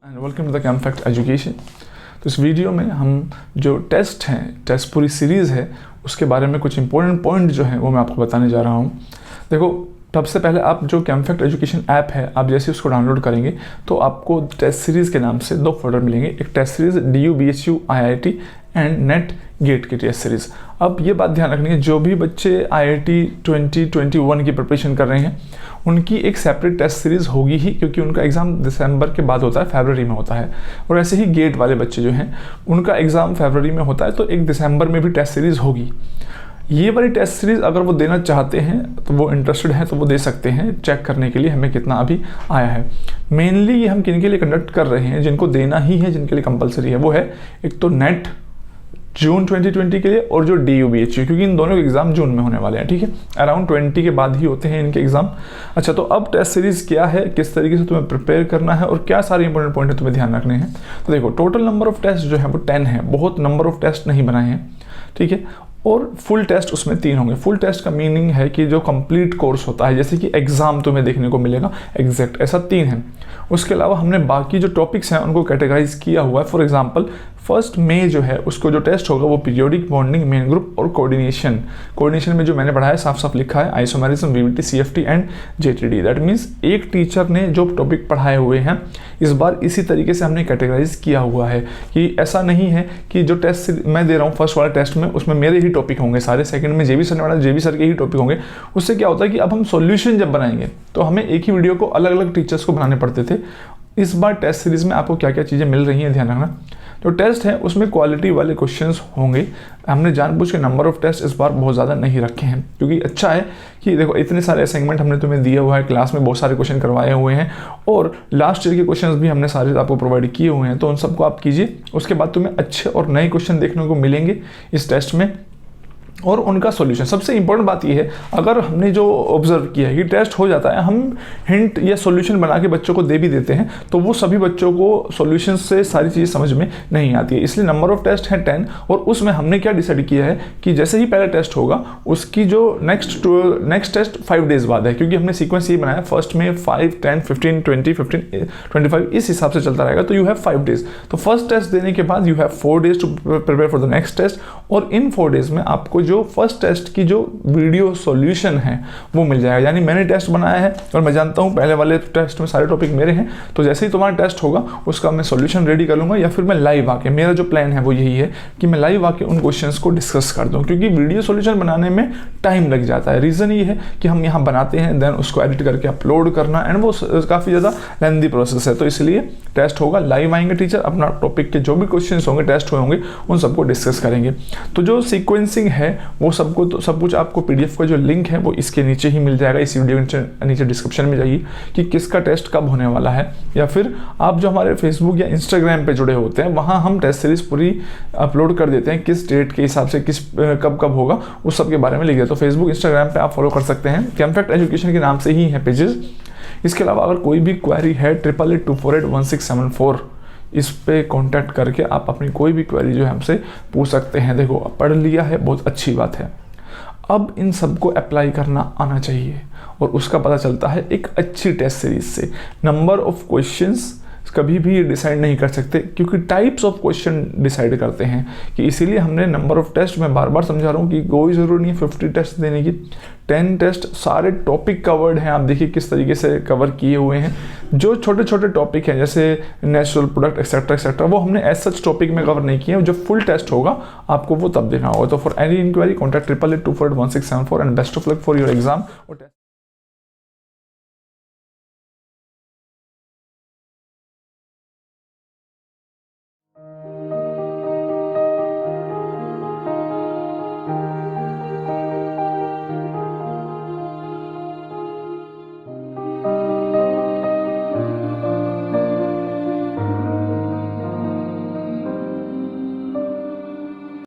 And welcome to the Camfact education. तो इस video में हम जो टेस्ट हैं, टेस्ट पूरी सीरीज़ है, उसके बारे में कुछ इंपॉर्टेंट पॉइंट जो हैं वो मैं आपको बताने जा रहा हूँ। देखो, सबसे पहले आप जो कैमफैक्ट एजुकेशन ऐप है, आप जैसे उसको डाउनलोड करेंगे तो आपको टेस्ट सीरीज़ के नाम से दो फोल्डर मिलेंगे। एक test series DU BHU IIT and NET GATE की टेस्ट सीरीज़। अब ये बात ध्यान रखनी है, जो भी बच्चे IIT 2021 की प्रिपरेशन कर रहे हैं उनकी एक सेपरेट टेस्ट सीरीज़ होगी ही, क्योंकि उनका एग्ज़ाम दिसंबर के बाद होता है, फरवरी में होता है। और ऐसे ही गेट वाले बच्चे जो हैं उनका एग्ज़ाम फरवरी में होता है, तो एक दिसंबर में भी टेस्ट सीरीज़ होगी। ये वाली टेस्ट सीरीज़ अगर वो देना चाहते हैं तो वो इंटरेस्टेड हैं तो वो दे सकते हैं, चेक करने के लिए हमें कितना अभी आया है। मेनली ये हम किन के लिए कंडक्ट कर रहे हैं, जिनको देना ही है, जिनके लिए कंपलसरी है, वो है एक तो नेट जून 2020 के लिए और जो DU BHU, क्योंकि इन दोनों के एग्जाम जून में होने वाले हैं। ठीक है, अराउंड 20 के बाद ही होते हैं इनके एग्जाम। अच्छा, तो अब टेस्ट सीरीज़ क्या है, किस तरीके से तुम्हें प्रिपेयर करना है और क्या सारे इंपॉर्टेंट पॉइंट है तुम्हें ध्यान रखने हैं। तो देखो, टोटल नंबर ऑफ टेस्ट जो है वो 10 है, बहुत नंबर ऑफ टेस्ट नहीं बनाए हैं। ठीक है, और फुल टेस्ट उसमें 3 होंगे। फुल टेस्ट का मीनिंग है कि जो कंप्लीट कोर्स होता है, जैसे कि एग्जाम तुम्हें देखने को मिलेगा एग्जैक्ट, ऐसा 3 है। उसके अलावा हमने बाकी जो टॉपिक्स हैं उनको कैटेगराइज किया हुआ है। फॉर एग्जांपल 1 मई जो है उसको जो टेस्ट होगा वो पीरियोडिक बॉन्डिंग, मेन ग्रुप और कोऑर्डिनेशन में जो मैंने पढ़ा है साफ साफ लिखा है isomerism, VBT, CFT and JTD। That means एक टीचर ने जो टॉपिक पढ़ाए हुए हैं इस बार इसी तरीके से हमने कैटेगराइज किया हुआ है कि ऐसा नहीं है कि जो टेस्ट मैं दे रहा हूँ फर्स्ट वाले टेस्ट में उसमें मेरे ही टॉपिक होंगे सारे, सेकंड में JB सर ने पढ़ा, JB सर के ही टॉपिक होंगे। उससे क्या होता है कि अब हम सॉल्यूशन जब बनाएंगे तो हमें एक ही वीडियो को अलग अलग टीचर्स को बनाने पड़ते थे। इस बार टेस्ट सीरीज में आपको क्या क्या चीज़ें मिल रही हैं ध्यान रखना। जो टेस्ट है उसमें क्वालिटी वाले क्वेश्चंस होंगे। हमने जानबूझ के नंबर ऑफ टेस्ट इस बार बहुत ज़्यादा नहीं रखे हैं, क्योंकि अच्छा है कि देखो इतने सारे असाइनमेंट हमने तुम्हें दिया हुआ है, क्लास में बहुत सारे क्वेश्चन करवाए हुए हैं और लास्ट ईयर के क्वेश्चंस भी हमने सारे आपको प्रोवाइड किए हुए हैं, तो उन सबको आप कीजिए। उसके बाद तुम्हें अच्छे और नए क्वेश्चन देखने को मिलेंगे इस टेस्ट में और उनका सॉल्यूशन। सबसे इंपॉर्टेंट बात यह है, अगर हमने जो ऑब्जर्व किया है कि टेस्ट हो जाता है, हम हिंट या सॉल्यूशन बना के बच्चों को दे भी देते हैं, तो वो सभी बच्चों को सॉल्यूशन से सारी चीज़ें समझ में नहीं आती है। इसलिए नंबर ऑफ टेस्ट है 10 और उसमें हमने क्या डिसाइड किया है कि जैसे ही पहला टेस्ट होगा उसकी जो नेक्स्ट टेस्ट 5 डेज बाद है, क्योंकि हमने सीक्वेंस ये बनाया 1 में 5, 10, 15, 20, 15, 25 इस हिसाब से चलता रहेगा। तो यू हैव 5 डेज। तो फर्स्ट टेस्ट देने के बाद you have 4 days to prepare for the next test, और इन 4 डेज में आपको जो फर्स्ट टेस्ट की जो वीडियो सॉल्यूशन है वो मिल जाएगा। यानी मैंने टेस्ट बनाया है और मैं जानता हूँ पहले वाले टेस्ट में सारे टॉपिक मेरे हैं, तो जैसे ही तुम्हारा टेस्ट होगा उसका मैं सॉल्यूशन रेडी कर लूँगा, या फिर मैं लाइव आके, मेरा जो प्लान है वो यही है कि मैं लाइव आके उन क्वेश्चंस को डिस्कस कर दूँ, क्योंकि वीडियो सॉल्यूशन बनाने में टाइम लग जाता है। रीज़न ये है कि हम यहाँ बनाते हैं, देन उसको एडिट करके अपलोड करना, एंड वो काफ़ी ज़्यादा लेंथी प्रोसेस है। तो इसलिए टेस्ट होगा, लाइव आएंगे टीचर, अपना टॉपिक के जो भी क्वेश्चन होंगे, टेस्ट हुए होंगे, उन सबको डिस्कस करेंगे। तो जो सीक्वेंसिंग है वो सब कुछ आपको PDF का जो लिंक है वो इसके नीचे ही मिल जाएगा, इस वीडियो के नीचे डिस्क्रिप्शन में जाइए कि किसका टेस्ट कब होने वाला है, या फिर आप जो हमारे फेसबुक या इंस्टाग्राम पे जुड़े होते हैं वहाँ हम टेस्ट सीरीज पूरी अपलोड कर देते हैं, किस डेट के हिसाब से किस कब होगा उस सब के बारे में लिख देते हैं। तो फेसबुक इंस्टाग्राम पे आप फॉलो कर सकते हैं, कैमफैक्ट एजुकेशन के नाम से ही है पेजेस। इसके अलावा अगर कोई भी क्वेरी है 8882481674 इस पे कांटेक्ट करके आप अपनी कोई भी क्वेरी जो है हमसे पूछ सकते हैं। देखो, पढ़ लिया है, बहुत अच्छी बात है, अब इन सबको अप्लाई करना आना चाहिए और उसका पता चलता है एक अच्छी टेस्ट सीरीज से। नंबर ऑफ क्वेश्चंस कभी भी ये डिसाइड नहीं कर सकते, क्योंकि टाइप्स ऑफ क्वेश्चन डिसाइड करते हैं, कि इसीलिए हमने नंबर ऑफ टेस्ट, मैं बार बार समझा रहा हूँ कि कोई ज़रूरी नहीं 50 टेस्ट देने की, 10 टेस्ट, सारे टॉपिक कवर्ड हैं। आप देखिए किस तरीके से कवर किए हुए हैं। जो छोटे छोटे टॉपिक हैं जैसे नेचुरल प्रोडक्ट एक्सेट्रा वो हमने एज सच टॉपिक में कवर नहीं किए। जो फुल टेस्ट होगा आपको वो तब देना होगा। तो for any inquiry contact 8882481674 and best of luck for your exam और टेस्ट।